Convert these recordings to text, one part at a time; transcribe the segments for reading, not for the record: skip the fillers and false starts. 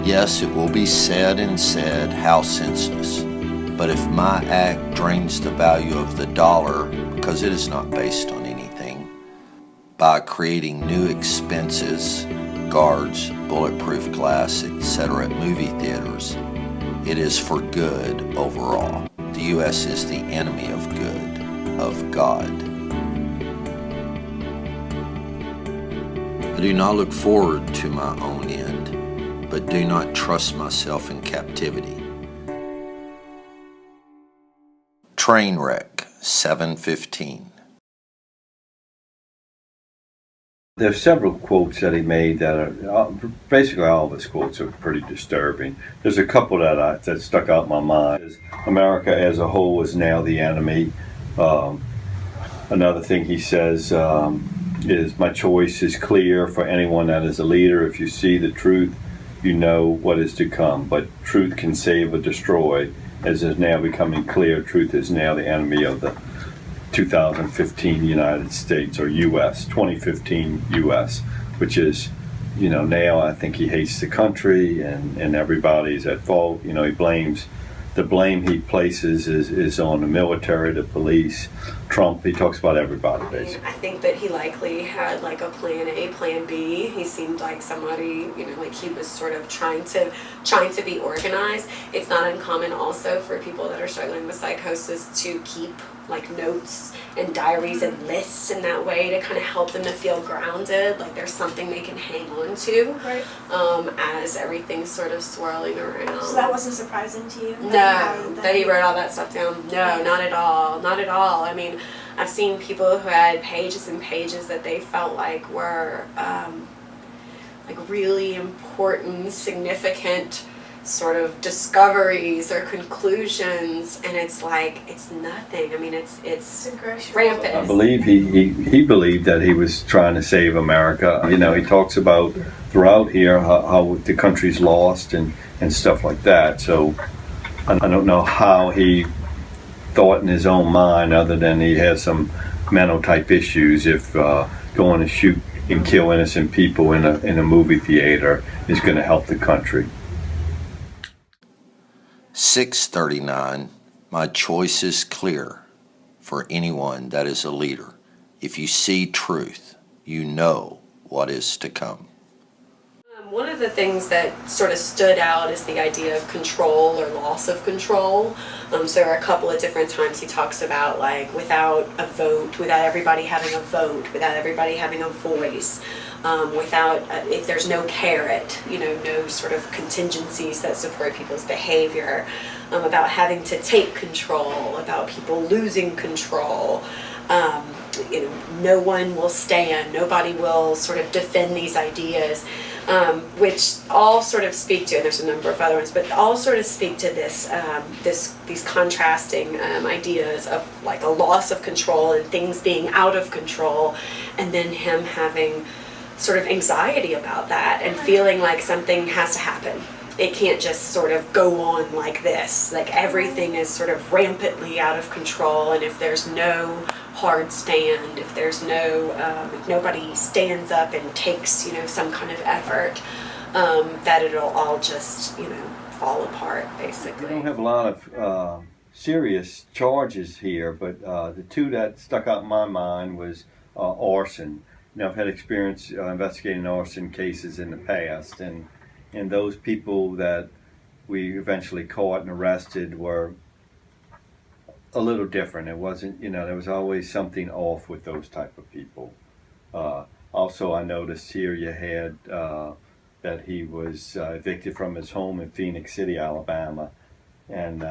Yes, it will be said and said, how senseless. But if my act drains the value of the dollar, because it is not based on anything, by creating new expenses, guards, bulletproof glass, etc. at movie theaters, it is for good overall. The U.S. is the enemy of good, of God. I do not look forward to my own end, but do not trust myself in captivity. Train wreck, 7:15. There's several quotes that he made that are basically all of his quotes are pretty disturbing. There's a couple that stuck out in my mind. America as a whole is now the enemy. Another thing he says is, my choice is clear for anyone that is a leader. If you see the truth, you know what is to come. But truth can save or destroy. As is now becoming clear, truth is now the enemy of the 2015 United States, or U.S., 2015 U.S., which is, now I think he hates the country and everybody's at fault. The blame he places is on the military, the police, Trump. He talks about everybody, basically. I think that he likely had like a plan A, plan B. He seemed like somebody, like he was sort of trying to be organized. It's not uncommon also for people that are struggling with psychosis to keep like notes and diaries and lists in that way to kind of help them to feel grounded, like there's something they can hang on to, right. As everything's sort of swirling around. So that wasn't surprising to you? No, that he wrote all that stuff down. No, not at all. Not at all. I mean, I've seen people who had pages and pages that they felt like were like really important, significant sort of discoveries or conclusions, and it's like it's nothing. I mean, it's rampant. I believe he believed that he was trying to save America. He talks about throughout here how the country's lost and stuff like that. So I don't know how he thought in his own mind, other than he has some mental type issues, if going to shoot and kill innocent people in a movie theater is going to help the country. 6:39. My choice is clear for anyone that is a leader. If you see truth, you know what is to come. One of the things that sort of stood out is the idea of control or loss of control. So there are a couple of different times he talks about like without a vote, without everybody having a vote, without everybody having a voice, if there's no carrot, no sort of contingencies that support people's behavior, about having to take control, about people losing control. No one will stand, nobody will sort of defend these ideas, which all sort of speak to, and there's a number of other ones, but all sort of speak to this, these contrasting ideas of like a loss of control and things being out of control, and then him having sort of anxiety about that and feeling like something has to happen. It can't just sort of go on like this. Like everything is sort of rampantly out of control, and if there's no hard stand, if there's no, if nobody stands up and takes, some kind of effort, that it'll all just, fall apart, basically. We don't have a lot of serious charges here, but the two that stuck out in my mind was arson. I've had experience investigating arson cases in the past, and those people that we eventually caught and arrested were a little different. It wasn't, there was always something off with those type of people. Also, I noticed here you had that he was evicted from his home in Phoenix City, Alabama, and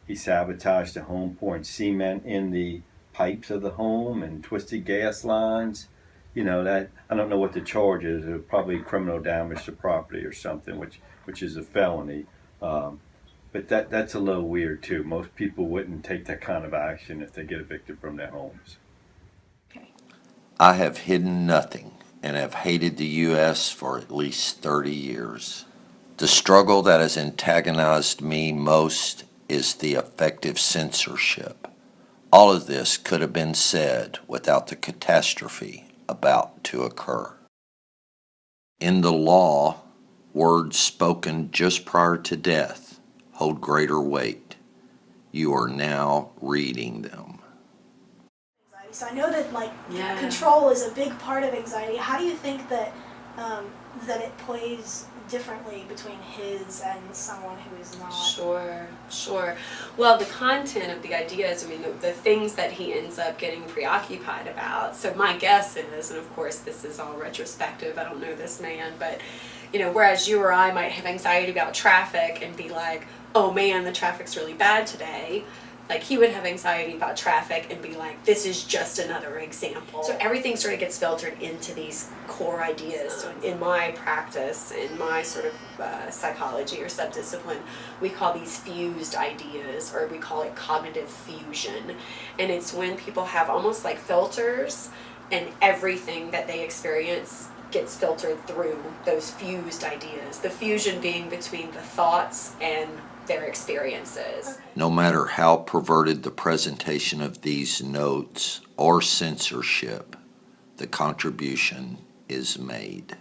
he sabotaged the home, pouring cement in the pipes of the home and twisted gas lines. That I don't know what the charge is. It was probably criminal damage to property or something, which is a felony. But that's a little weird too. Most people wouldn't take that kind of action if they get evicted from their homes. Okay. I have hidden nothing and have hated the U.S. for at least 30 years. The struggle that has antagonized me most is the effective censorship. All of this could have been said without the catastrophe about to occur. In the law, Words spoken just prior to death hold greater weight. You are now reading them. So I know that Yeah. control is a big part of anxiety. How do you think that that it plays differently between his and someone who is not? Sure. Well, the content of the ideas, I mean, the things that he ends up getting preoccupied about. So my guess is, and of course this is all retrospective, I don't know this man, but whereas you or I might have anxiety about traffic and be like, oh man, the traffic's really bad today, like he would have anxiety about traffic and be like, this is just another example. So everything sort of gets filtered into these core ideas. So in my practice, in my sort of psychology or subdiscipline, we call these fused ideas, or we call it cognitive fusion. And it's when people have almost like filters, and everything that they experience gets filtered through those fused ideas. The fusion being between the thoughts and their experiences. No matter how perverted the presentation of these notes or censorship, the contribution is made.